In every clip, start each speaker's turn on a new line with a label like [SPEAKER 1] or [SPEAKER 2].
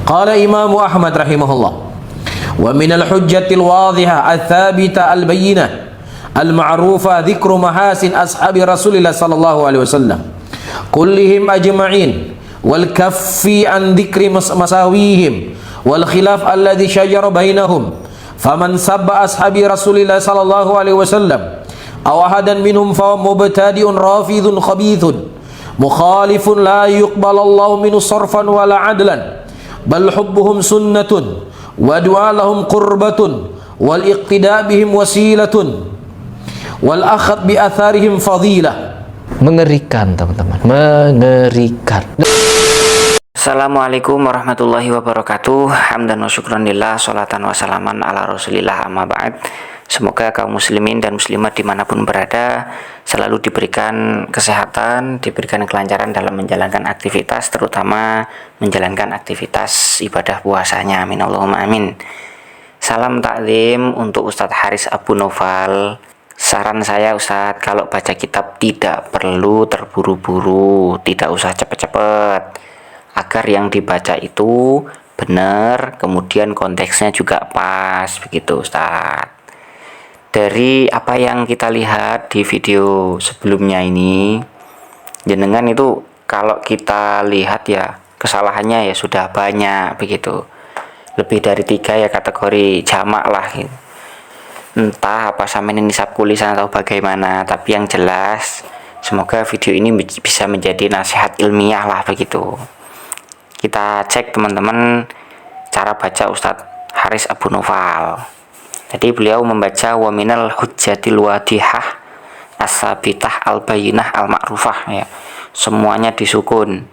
[SPEAKER 1] Qala Imam Ahmad rahimahullah, wa minal hujjatil wadhihah al-thabita al-bayyinah al-ma'rufa dhikru mahasin ashabi Rasulillah sallallahu alaihi wasallam kullihim ajma'in wal kaffi an dhikri masawihim wal khilaf alladhi syajara bainahum faman sabba ashabi Rasulillah sallallahu alaihi wasallam aw ahadan minhum fa mubtadi'un rafidun khabithun mukhalifun la yuqbalallahu minhu sarfan wala adlan bal hubbuhum sunnatun wa du'a lahum qurbatun wal iqtida' bihim wasilatun wal akhad bi atharihim fadilah.
[SPEAKER 2] Mengerikan teman-teman, mengerikan.
[SPEAKER 3] Assalamualaikum warahmatullahi wabarakatuh. Hamdan wa syukran lillah, sholatan wa salaman ala rasulillah, amma ba'd. Semoga kaum muslimin dan muslimat dimanapun berada selalu diberikan kesehatan, diberikan kelancaran dalam menjalankan aktivitas, terutama menjalankan aktivitas ibadah puasanya. Amin Allahumma amin. Salam taklim untuk Ustadz Haris Abu Naufal. Saran saya Ustadz, kalau baca kitab tidak perlu terburu-buru, tidak usah cepet-cepet, agar yang dibaca itu benar, kemudian konteksnya juga pas, begitu Ustadz. Dari apa yang kita lihat di video sebelumnya ini, jenengan itu kalau kita lihat ya kesalahannya ya sudah banyak, begitu. Lebih dari 3 ya kategori jamak lah gitu. Entah apa sampean nisab kulisan atau bagaimana, tapi yang jelas semoga video ini bisa menjadi nasihat ilmiah lah, begitu. Kita cek teman-teman cara baca Ustadz Haris Abu Naufal. Jadi beliau membaca wa minal hujjatil wadihah as-sabitah al-bayyinah al-ma'rufah ya. Semuanya disukun.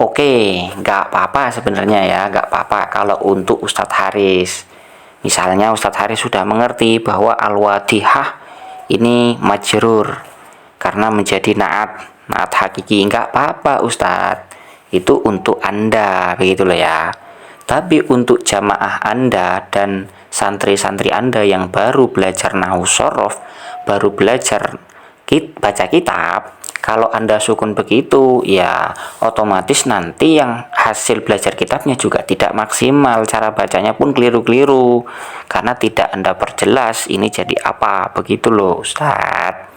[SPEAKER 3] Oke, nggak apa-apa sebenarnya ya, nggak apa-apa kalau untuk Ustadz Haris. Misalnya Ustadz Haris sudah mengerti bahwa al-wadihah ini majrur karena menjadi naat hakiki, nggak apa-apa Ustadz. Itu untuk Anda, begitu loh ya. Tapi untuk jamaah Anda dan santri-santri Anda yang baru belajar nahwu shorof, baru belajar baca kitab, kalau Anda sukun begitu, ya otomatis nanti yang hasil belajar kitabnya juga tidak maksimal, cara bacanya pun keliru-keliru, karena tidak Anda perjelas ini jadi apa, begitu loh Ustadz.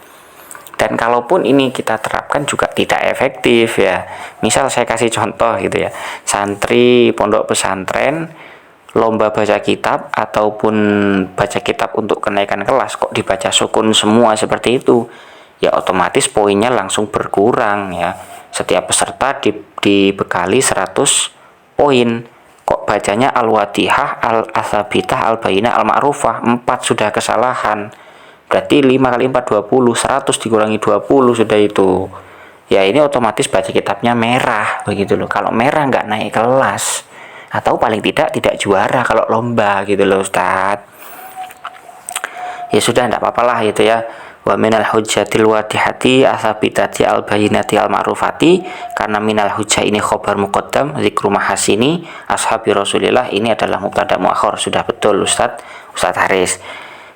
[SPEAKER 3] Dan kalaupun ini kita terapkan juga tidak efektif ya. Misal saya kasih contoh gitu ya, santri pondok pesantren lomba baca kitab ataupun baca kitab untuk kenaikan kelas kok dibaca sukun semua seperti itu, ya otomatis poinnya langsung berkurang ya. Setiap peserta dibekali 100 poin, kok bacanya al-wadihah, al-asabitah, al-bayinah, al-ma'rufah, 4 sudah kesalahan. Berarti 5 kali 4 20, 100 dikurangi 20 sudah itu. Ya ini otomatis baca kitabnya merah, begitu loh. Kalau merah nggak naik kelas, atau paling tidak juara kalau lomba, gitu loh Ustadz. Ya sudah, enggak apalah gitu ya. Wa minal hujjatil wadihati asabitati al-bayinati al-ma'rufati, karena minal hujjah ini khobar muqaddam, zikru mahasini ashabi Rasulillah, ini adalah mubtada muakhir. Sudah betul Ustadz Haris.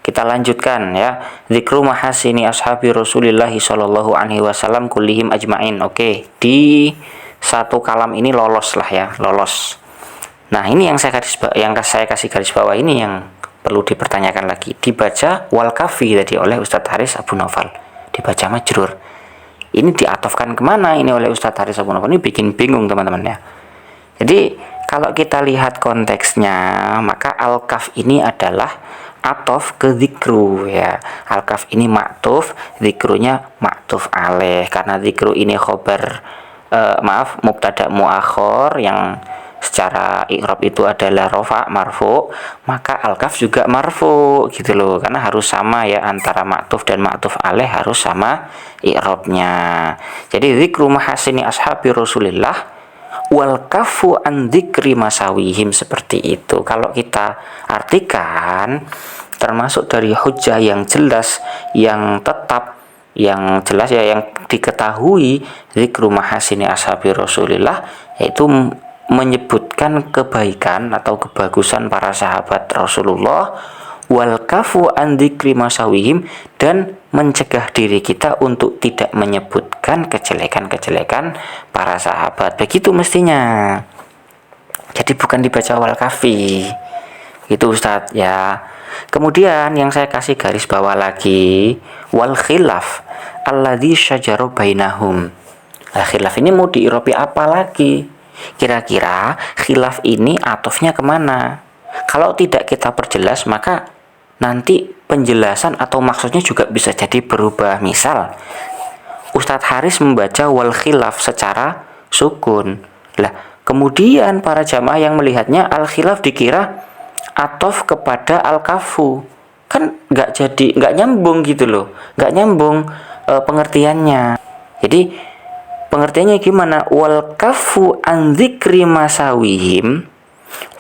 [SPEAKER 3] Kita lanjutkan ya. Zikru mahasini ashabi Rasulillah sallallahu alaihi wasallam kullihim ajma'in. Oke, di satu kalam ini lolos lah ya, lolos. Nah, ini yang saya kasih garis bawah ini yang perlu dipertanyakan lagi. Dibaca wal kafi tadi oleh Ustadz Haris Abu Naufal, dibaca majrur. Ini diatofkan kemana ini oleh Ustadz Haris Abu Naufal? Ini bikin bingung teman-teman ya. Jadi kalau kita lihat konteksnya, maka al-kaf ini adalah atof ke zikru ya. Al-kaf ini maktuf, zikrunya maktuf alaih. Karena zikru ini khobar mubtada muakhir yang secara i'rab itu adalah rofa marfu, maka al-kaf juga marfu gitu loh, karena harus sama ya, antara maktuf dan maktuf alaih harus sama i'rabnya. Jadi zikru mahasini ashabi Rasulillah wal kafu an dzikri masawihim, seperti itu. Kalau kita artikan, termasuk dari hujjah yang jelas, yang tetap, yang jelas ya, yang diketahui zikru mahasini ashabi Rasulillah, yaitu menyebutkan kebaikan atau kebagusan para sahabat Rasulullah, wal kafu an dzikri masawihim, dan mencegah diri kita untuk tidak menyebutkan kejelekan-kejelekan para sahabat. Begitu mestinya. Jadi bukan dibaca wal kafi. Itu Ustadz ya. Kemudian yang saya kasih garis bawah lagi, wal khilaf alladzi syajara bainahum. Nah, khilaf ini mau diirobi apa lagi? Kira-kira khilaf ini atofnya kemana? Kalau tidak kita perjelas, maka nanti penjelasan atau maksudnya juga bisa jadi berubah. Misal, Ustadz Haris membaca wal khilaf secara sukun. Lah, kemudian para jamaah yang melihatnya al khilaf dikira atof kepada al-kafu, kan nggak nyambung gitu loh, nggak nyambung pengertiannya. Jadi pengertiannya gimana? Wal kafu an dzikri masawihim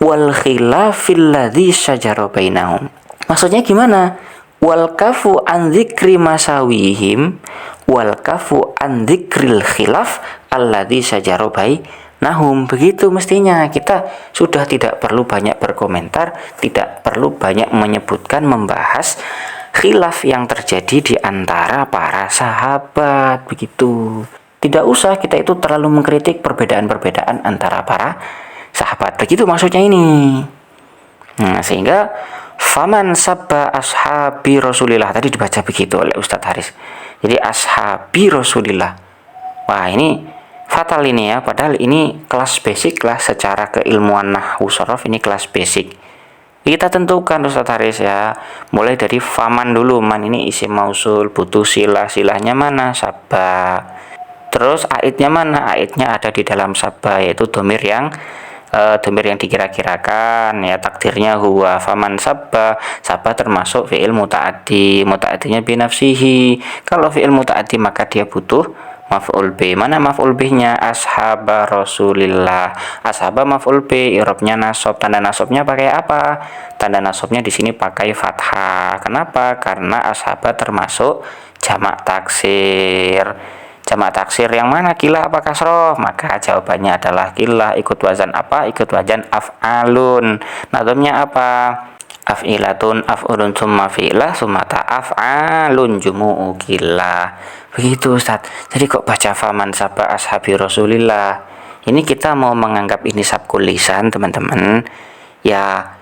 [SPEAKER 3] wal khilafil ladzi syajara bainahum. Maksudnya gimana? Wal kafu an dzikri masawihim wal kafu an dzikril khilaf alladzi syajara bainahum. Begitu mestinya. Kita sudah tidak perlu banyak berkomentar, tidak perlu banyak menyebutkan, membahas khilaf yang terjadi di antara para sahabat. Begitu. Tidak usah kita itu terlalu mengkritik perbedaan-perbedaan antara para sahabat. Begitu maksudnya ini. Nah, sehingga faman sabba ashabi Rasulillah tadi dibaca begitu oleh Ustadz Haris. Jadi ashabi Rasulillah. Wah, ini fatal ini ya, padahal ini kelas basic lah secara keilmuan nahwu shorof, ini kelas basic. Kita tentukan Ustadz Haris ya, mulai dari faman dulu. Man ini isim mausul, butuh silah, silahnya mana? Sabba. Terus aidnya mana? Aidnya ada di dalam sabba, yaitu domir yang dikira-kirakan ya, takdirnya huwa. Faman sabba, sabba termasuk fi'il muta'addi, muta'addinya binafsihi. Kalau fi'il muta'addi maka dia butuh maf'ul bi. Mana maf'ul bihnya? Ashaba Rasulillah. Ashaba maf'ul bi, i'rabnya nasab. Tanda nasabnya pakai apa? Tanda nasabnya di sini pakai fathah. Kenapa? Karena ashaba termasuk jamak taksir. Jamak taksir yang mana? Kila apa kasroh? Maka jawabannya adalah kila. Ikut wazan apa? Ikut wazan af'alun. Nazamnya apa? Af'ilatun, af'ulun, summa fi'lah, summa ta'af'alun, jumu'u kila. Begitu Ustaz. Jadi kok baca faman sabba ashabi Rasulillah? Ini kita mau menganggap ini sabkul lisan, teman-teman. Ya,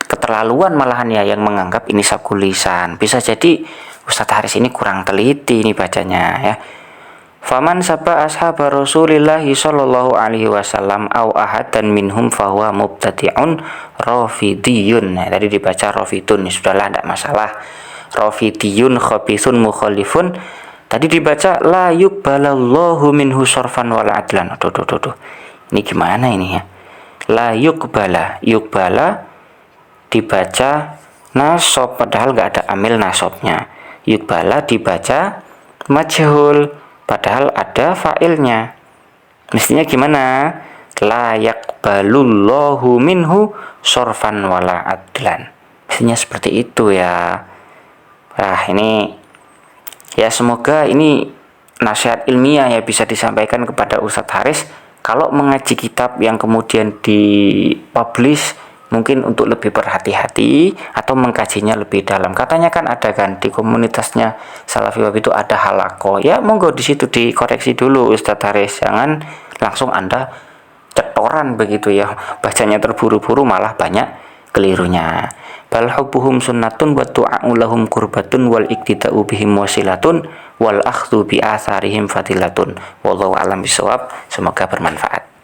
[SPEAKER 3] keterlaluan malahan ya yang menganggap ini sabkul lisan. Bisa jadi Ustaz Haris ini kurang teliti ini bacanya ya. Faman sabba ashaba Rasulillahi sallallahu alaihi wasallam au ahadan minhum fahuwa mubtadi'un rafidiyun. Nah, tadi dibaca rafidun, sudahlah tidak masalah. Rafidiyun khabithun mukhalifun. Tadi dibaca la yuqbalallahu minhu sarfan wal adlan. Tuh. Ini gimana ini ya? La yuqbala. Yuqbala dibaca nasab padahal nggak ada amil nasabnya. Yuqbala dibaca majhul padahal ada fa'ilnya. Mestinya gimana? La yaqbalullahu minhu sorfan wala adlan. Mestinya seperti itu ya. Nah, ini ya, semoga ini nasihat ilmiah ya bisa disampaikan kepada Ustadz Haris. Kalau mengaji kitab yang kemudian dipublish, mungkin untuk lebih berhati-hati atau mengkajinya lebih dalam. Katanya kan ada kan di komunitasnya Salafi Wahhabi itu ada halaqah. Ya monggo di situ dikoreksi dulu Ustadz Haris. Jangan langsung Anda cetoran begitu ya. Bacanya terburu-buru malah banyak kelirunya. Bal hubbuhum sunnatun wa tu'a'u lahum qurbatun wal iktida'u bihim wasilatun wal akhdhu bi atharihim fadilatun. Wallahu a'lam bishawab. Semoga bermanfaat.